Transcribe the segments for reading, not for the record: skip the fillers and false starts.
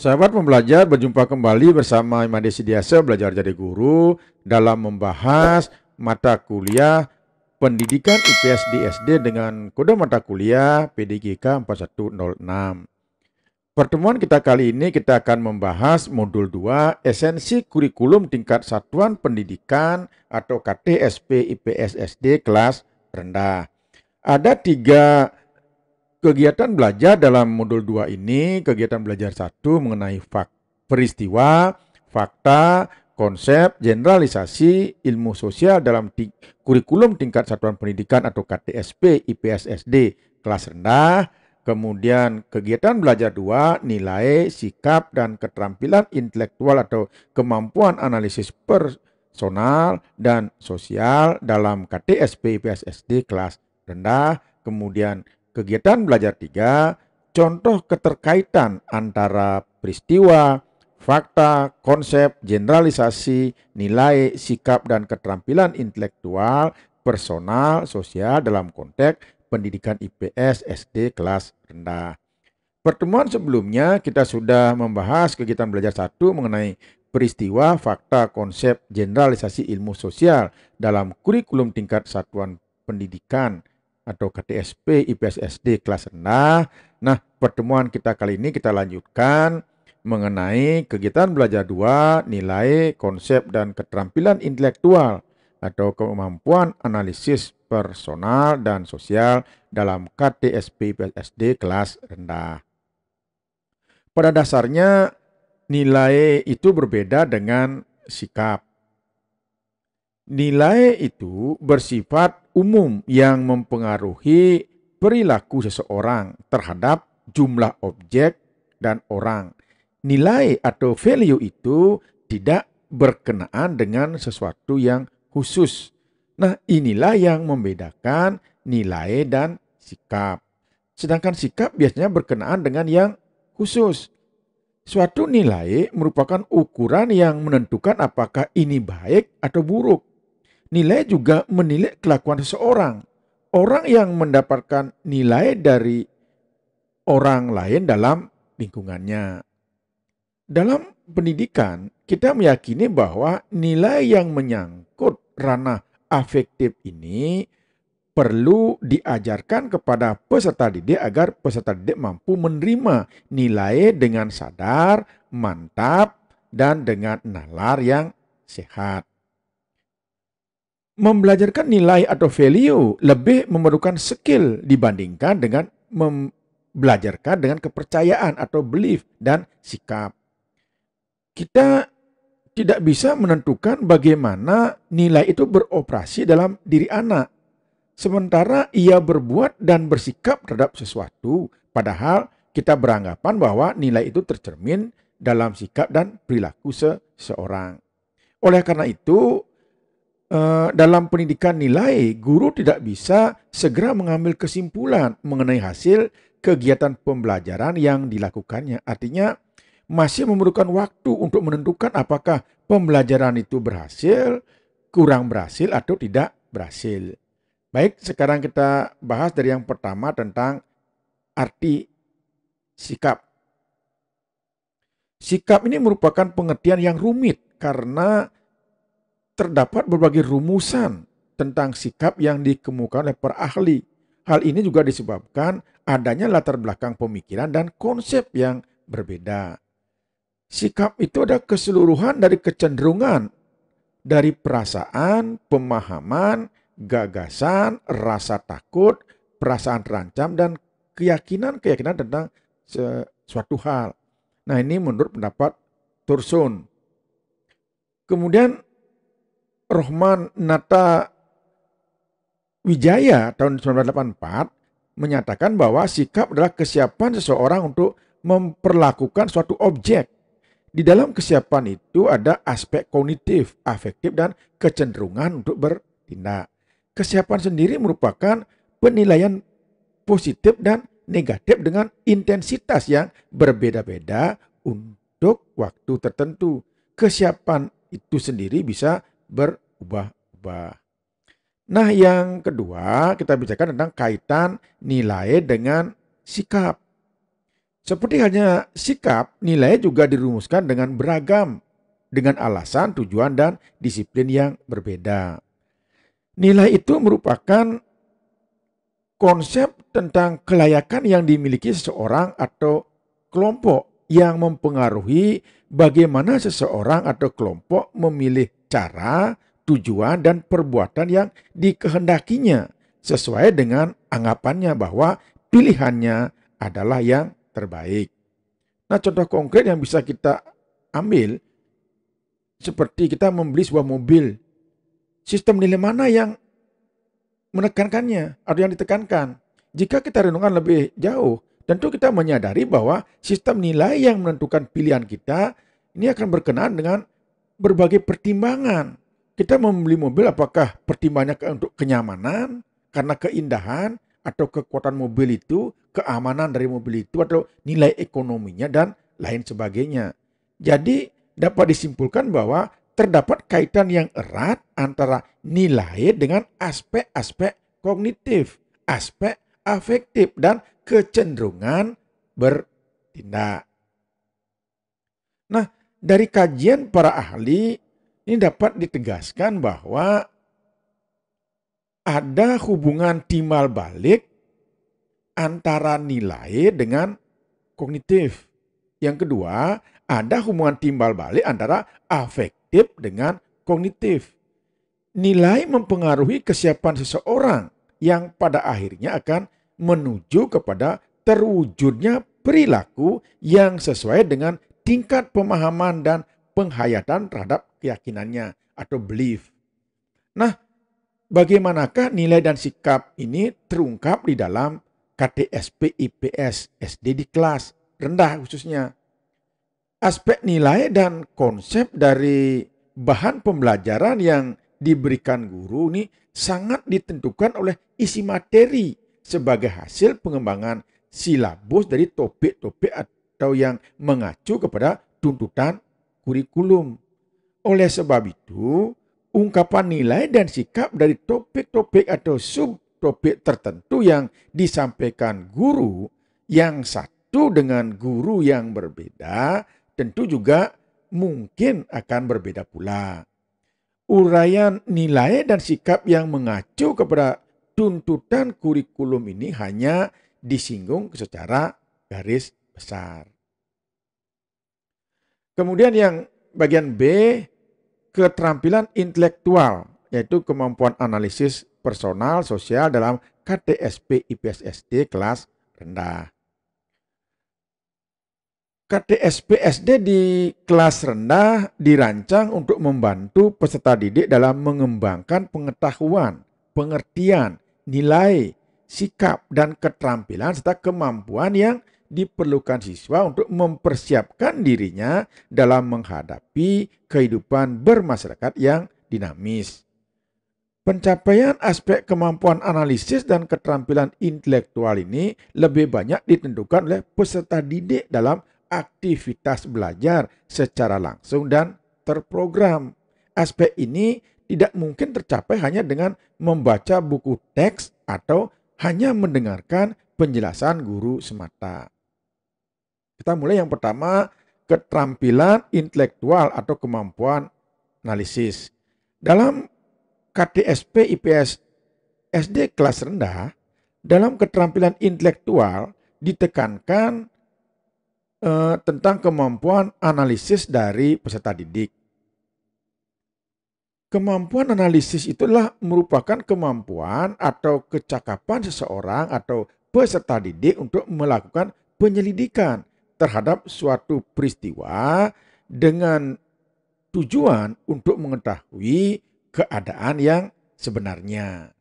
Sahabat pembelajar, berjumpa kembali bersama Imade Sidiasa Belajar Jadi Guru dalam membahas mata kuliah Pendidikan IPS di SD dengan kode mata kuliah PDGK 4106. Pertemuan kita kali ini kita akan membahas modul 2 esensi kurikulum tingkat satuan pendidikan atau KTSP IPS SD kelas rendah. Ada 3 kegiatan belajar dalam modul 2 ini. Kegiatan belajar 1 mengenai peristiwa, fakta, konsep, generalisasi, ilmu sosial dalam kurikulum tingkat satuan pendidikan atau KTSP IPS SD kelas rendah. Kemudian kegiatan belajar 2 nilai, sikap, dan keterampilan intelektual atau kemampuan analisis personal dan sosial dalam KTSP IPS SD kelas rendah. Kemudian kegiatan belajar 3, contoh keterkaitan antara peristiwa, fakta, konsep, generalisasi, nilai, sikap, dan keterampilan intelektual, personal, sosial dalam konteks pendidikan IPS SD kelas rendah. Pertemuan sebelumnya kita sudah membahas kegiatan belajar 1 mengenai peristiwa, fakta, konsep, generalisasi ilmu sosial dalam kurikulum tingkat satuan pendidikan atau KTSP IPS SD kelas rendah. Nah, pertemuan kita kali ini kita lanjutkan mengenai kegiatan belajar 2 nilai, konsep, dan keterampilan intelektual atau kemampuan analisis personal dan sosial dalam KTSP IPS SD kelas rendah. Pada dasarnya nilai itu berbeda dengan sikap. Nilai itu bersifat umum yang mempengaruhi perilaku seseorang terhadap jumlah objek dan orang. Nilai atau value itu tidak berkenaan dengan sesuatu yang khusus. Nah, inilah yang membedakan nilai dan sikap. Sedangkan sikap biasanya berkenaan dengan yang khusus. Suatu nilai merupakan ukuran yang menentukan apakah ini baik atau buruk. Nilai juga menilai kelakuan seseorang. Orang yang mendapatkan nilai dari orang lain dalam lingkungannya. Dalam pendidikan, kita meyakini bahwa nilai yang menyangkut ranah afektif ini perlu diajarkan kepada peserta didik agar peserta didik mampu menerima nilai dengan sadar, mantap, dan dengan nalar yang sehat. Membelajarkan nilai atau value lebih memerlukan skill dibandingkan dengan membelajarkan dengan kepercayaan atau belief dan sikap. Kita tidak bisa menentukan bagaimana nilai itu beroperasi dalam diri anak. Sementara ia berbuat dan bersikap terhadap sesuatu, padahal kita beranggapan bahwa nilai itu tercermin dalam sikap dan perilaku seseorang. Oleh karena itu, dalam pendidikan nilai, guru tidak bisa segera mengambil kesimpulan mengenai hasil kegiatan pembelajaran yang dilakukannya. Artinya, masih memerlukan waktu untuk menentukan apakah pembelajaran itu berhasil, kurang berhasil, atau tidak berhasil. Baik, sekarang kita bahas dari yang pertama tentang arti sikap. Sikap ini merupakan pengertian yang rumit karena terdapat berbagai rumusan tentang sikap yang dikemukakan oleh para ahli. Hal ini juga disebabkan adanya latar belakang pemikiran dan konsep yang berbeda. Sikap itu ada keseluruhan dari kecenderungan, dari perasaan, pemahaman, gagasan, rasa takut, perasaan terancam, dan keyakinan-keyakinan tentang suatu hal. Nah, ini menurut pendapat Thorson. Kemudian Rohman Nata Wijaya tahun 1984 menyatakan bahwa sikap adalah kesiapan seseorang untuk memperlakukan suatu objek. Di dalam kesiapan itu ada aspek kognitif, afektif, dan kecenderungan untuk bertindak. Kesiapan sendiri merupakan penilaian positif dan negatif dengan intensitas yang berbeda-beda untuk waktu tertentu. Kesiapan itu sendiri bisa berubah-ubah. Nah, yang kedua kita bicarakan tentang kaitan nilai dengan sikap. Seperti halnya sikap, nilai juga dirumuskan dengan beragam, dengan alasan, tujuan, dan disiplin yang berbeda. Nilai itu merupakan konsep tentang kelayakan yang dimiliki seseorang atau kelompok yang mempengaruhi bagaimana seseorang atau kelompok memilih cara, tujuan, dan perbuatan yang dikehendakinya sesuai dengan anggapannya bahwa pilihannya adalah yang terbaik. Nah, contoh konkret yang bisa kita ambil seperti kita membeli sebuah mobil. Sistem nilai mana yang menekankannya atau yang ditekankan? Jika kita renungkan lebih jauh, tentu kita menyadari bahwa sistem nilai yang menentukan pilihan kita ini akan berkenaan dengan berbagai pertimbangan. Kita membeli mobil apakah pertimbangannya untuk kenyamanan, karena keindahan, atau kekuatan mobil itu, keamanan dari mobil itu, atau nilai ekonominya, dan lain sebagainya. Jadi dapat disimpulkan bahwa terdapat kaitan yang erat antara nilai dengan aspek-aspek kognitif, aspek afektif, dan kecenderungan bertindak. Nah, dari kajian para ahli ini dapat ditegaskan bahwa ada hubungan timbal balik antara nilai dengan kognitif. Yang kedua, ada hubungan timbal balik antara afektif dengan kognitif. Nilai mempengaruhi kesiapan seseorang yang pada akhirnya akan menuju kepada terwujudnya perilaku yang sesuai dengan tingkat pemahaman dan penghayatan terhadap keyakinannya atau belief. Nah, bagaimanakah nilai dan sikap ini terungkap di dalam KTSP IPS SD di kelas rendah khususnya? Aspek nilai dan konsep dari bahan pembelajaran yang diberikan guru ini sangat ditentukan oleh isi materi sebagai hasil pengembangan silabus dari topik-topik atau yang mengacu kepada tuntutan kurikulum. Oleh sebab itu, ungkapan nilai dan sikap dari topik-topik atau subtopik tertentu yang disampaikan guru yang satu dengan guru yang berbeda tentu juga mungkin akan berbeda pula. Uraian nilai dan sikap yang mengacu kepada tuntutan kurikulum ini hanya disinggung secara garis besar. Kemudian yang bagian B, keterampilan intelektual, yaitu kemampuan analisis personal sosial dalam KTSP IPS SD kelas rendah. KTSP SD di kelas rendah dirancang untuk membantu peserta didik dalam mengembangkan pengetahuan, pengertian, nilai, sikap, dan keterampilan serta kemampuan yang diperlukan siswa untuk mempersiapkan dirinya dalam menghadapi kehidupan bermasyarakat yang dinamis. Pencapaian aspek kemampuan analisis dan keterampilan intelektual ini lebih banyak ditentukan oleh peserta didik dalam aktivitas belajar secara langsung dan terprogram. Aspek ini tidak mungkin tercapai hanya dengan membaca buku teks atau hanya mendengarkan penjelasan guru semata. Kita mulai yang pertama, keterampilan intelektual atau kemampuan analisis. Dalam KTSP IPS SD kelas rendah, dalam keterampilan intelektual ditekankan tentang kemampuan analisis dari peserta didik. Kemampuan analisis itulah merupakan kemampuan atau kecakapan seseorang atau peserta didik untuk melakukan penyelidikan terhadap suatu peristiwa dengan tujuan untuk mengetahui keadaan yang sebenarnya.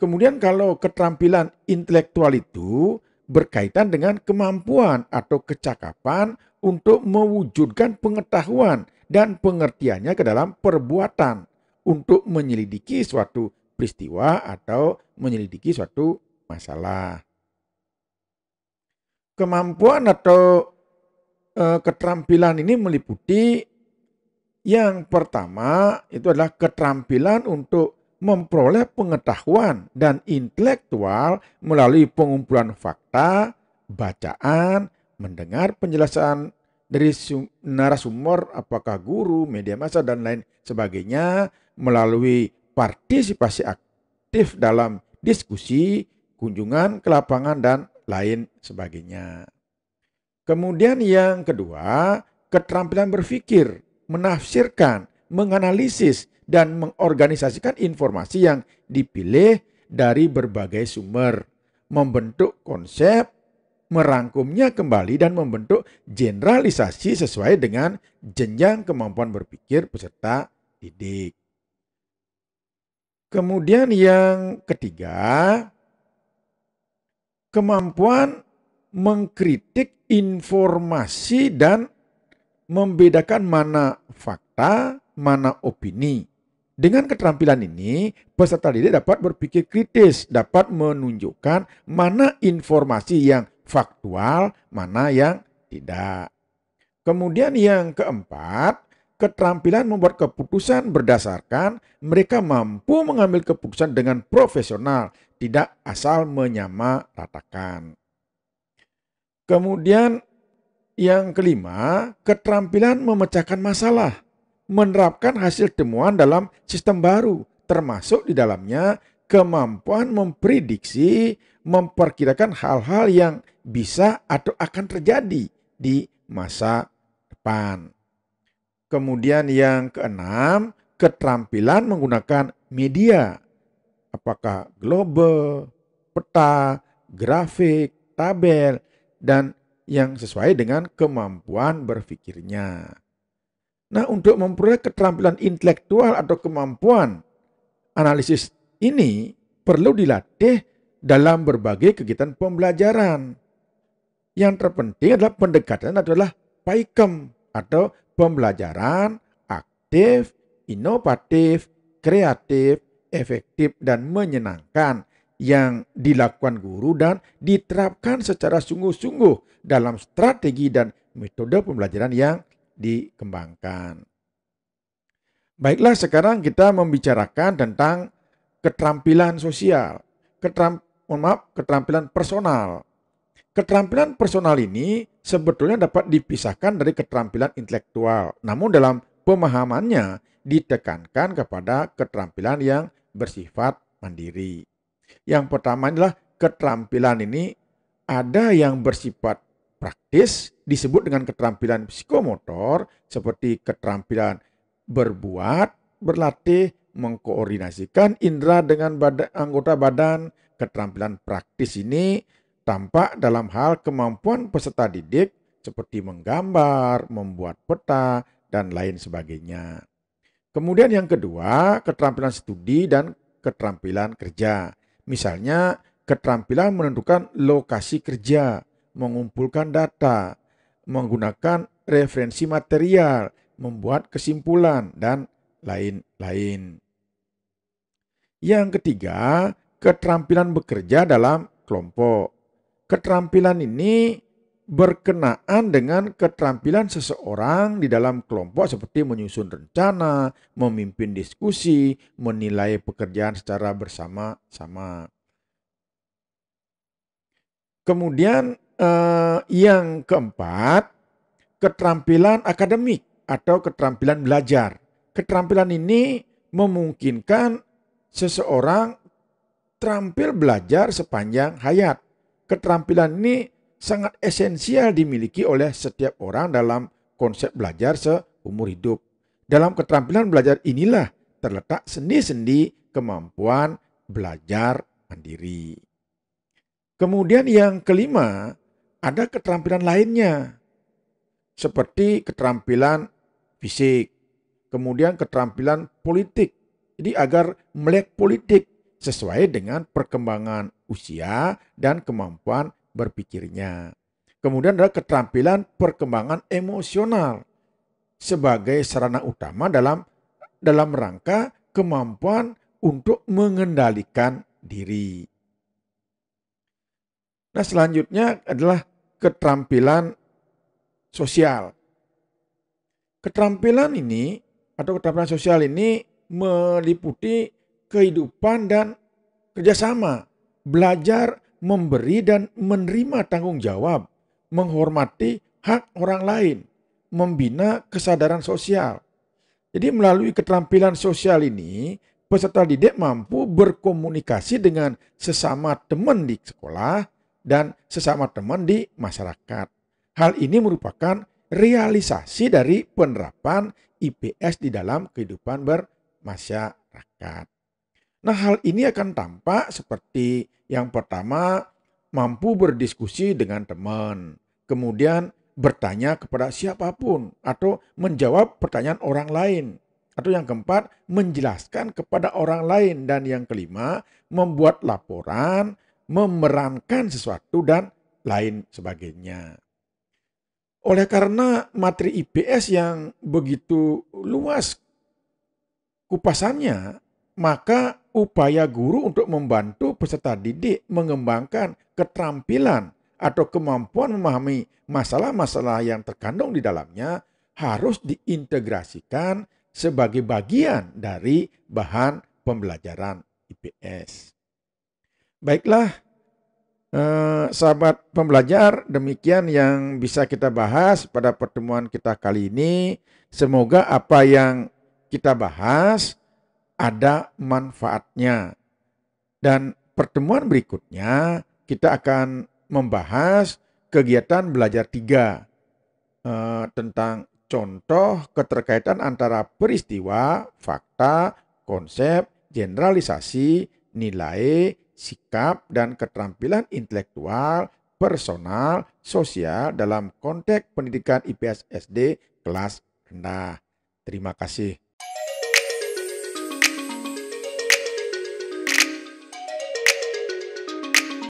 Kemudian kalau keterampilan intelektual itu berkaitan dengan kemampuan atau kecakapan untuk mewujudkan pengetahuan dan pengertiannya ke dalam perbuatan untuk menyelidiki suatu peristiwa atau menyelidiki suatu masalah. Kemampuan atau keterampilan ini meliputi yang pertama itu adalah keterampilan untuk memperoleh pengetahuan dan intelektual melalui pengumpulan fakta, bacaan, mendengar penjelasan dari narasumber, apakah guru, media massa, dan lain sebagainya, melalui partisipasi aktif dalam diskusi, kunjungan ke lapangan, dan lain sebagainya. Kemudian yang kedua, keterampilan berpikir, menafsirkan, menganalisis, dan mengorganisasikan informasi yang dipilih dari berbagai sumber, membentuk konsep, merangkumnya kembali, dan membentuk generalisasi sesuai dengan jenjang kemampuan berpikir peserta didik. Kemudian yang ketiga, kemampuan mengkritik informasi dan membedakan mana fakta, mana opini. Dengan keterampilan ini, peserta didik dapat berpikir kritis, dapat menunjukkan mana informasi yang faktual, mana yang tidak. Kemudian yang keempat, keterampilan membuat keputusan berdasarkan mereka mampu mengambil keputusan dengan profesional, tidak asal menyamaratakan. Kemudian yang kelima, keterampilan memecahkan masalah, menerapkan hasil temuan dalam sistem baru, termasuk di dalamnya kemampuan memprediksi, memperkirakan hal-hal yang bisa atau akan terjadi di masa depan. Kemudian yang keenam, keterampilan menggunakan media, apakah global, peta, grafik, tabel, dan yang sesuai dengan kemampuan berpikirnya. Nah, untuk memperoleh keterampilan intelektual atau kemampuan analisis ini perlu dilatih dalam berbagai kegiatan pembelajaran. Yang terpenting adalah pendekatan adalah PAIKEM atau pembelajaran aktif, inovatif, kreatif, efektif, dan menyenangkan yang dilakukan guru dan diterapkan secara sungguh-sungguh dalam strategi dan metode pembelajaran yang dikembangkan. Baiklah, sekarang kita membicarakan tentang keterampilan sosial, keterampilan personal. Keterampilan personal ini sebetulnya dapat dipisahkan dari keterampilan intelektual, namun dalam pemahamannya ditekankan kepada keterampilan yang bersifat mandiri. Yang pertama adalah keterampilan ini ada yang bersifat praktis, disebut dengan keterampilan psikomotor, seperti keterampilan berbuat, berlatih, mengkoordinasikan indera dengan anggota badan. Keterampilan praktis ini tampak dalam hal kemampuan peserta didik seperti menggambar, membuat peta, dan lain sebagainya. Kemudian yang kedua, keterampilan studi dan keterampilan kerja. Misalnya, keterampilan menentukan lokasi kerja, mengumpulkan data, menggunakan referensi material, membuat kesimpulan, dan lain-lain. Yang ketiga, keterampilan bekerja dalam kelompok. Keterampilan ini berkenaan dengan keterampilan seseorang di dalam kelompok seperti menyusun rencana, memimpin diskusi, menilai pekerjaan secara bersama-sama. Kemudian yang keempat, keterampilan akademik atau keterampilan belajar. Keterampilan ini memungkinkan seseorang terampil belajar sepanjang hayat. Keterampilan ini sangat esensial dimiliki oleh setiap orang dalam konsep belajar seumur hidup. Dalam keterampilan belajar inilah terletak sendi-sendi kemampuan belajar mandiri. Kemudian yang kelima, ada keterampilan lainnya, seperti keterampilan fisik, kemudian keterampilan politik. Jadi agar melek politik sesuai dengan perkembangan usia dan kemampuan berpikirnya. Kemudian ada keterampilan perkembangan emosional sebagai sarana utama dalam rangka kemampuan untuk mengendalikan diri. Nah, selanjutnya adalah keterampilan sosial. Keterampilan ini atau keterampilan sosial ini meliputi kehidupan dan kerjasama, belajar memberi dan menerima tanggung jawab, menghormati hak orang lain, membina kesadaran sosial. Jadi melalui keterampilan sosial ini, peserta didik mampu berkomunikasi dengan sesama teman di sekolah dan sesama teman di masyarakat. Hal ini merupakan realisasi dari penerapan IPS di dalam kehidupan bermasyarakat. Nah, hal ini akan tampak seperti yang pertama, mampu berdiskusi dengan teman, kemudian bertanya kepada siapapun atau menjawab pertanyaan orang lain. Atau yang keempat, menjelaskan kepada orang lain. Dan yang kelima, membuat laporan, memerankan sesuatu dan lain sebagainya. Oleh karena materi IPS yang begitu luas kupasannya, maka upaya guru untuk membantu peserta didik mengembangkan keterampilan atau kemampuan memahami masalah-masalah yang terkandung di dalamnya harus diintegrasikan sebagai bagian dari bahan pembelajaran IPS. Baiklah, sahabat pembelajar, demikian yang bisa kita bahas pada pertemuan kita kali ini. Semoga apa yang kita bahas ada manfaatnya. Dan pertemuan berikutnya kita akan membahas kegiatan belajar 3 tentang contoh keterkaitan antara peristiwa, fakta, konsep, generalisasi, nilai, sikap, dan keterampilan intelektual, personal, sosial dalam konteks pendidikan IPS SD kelas rendah. Terima kasih.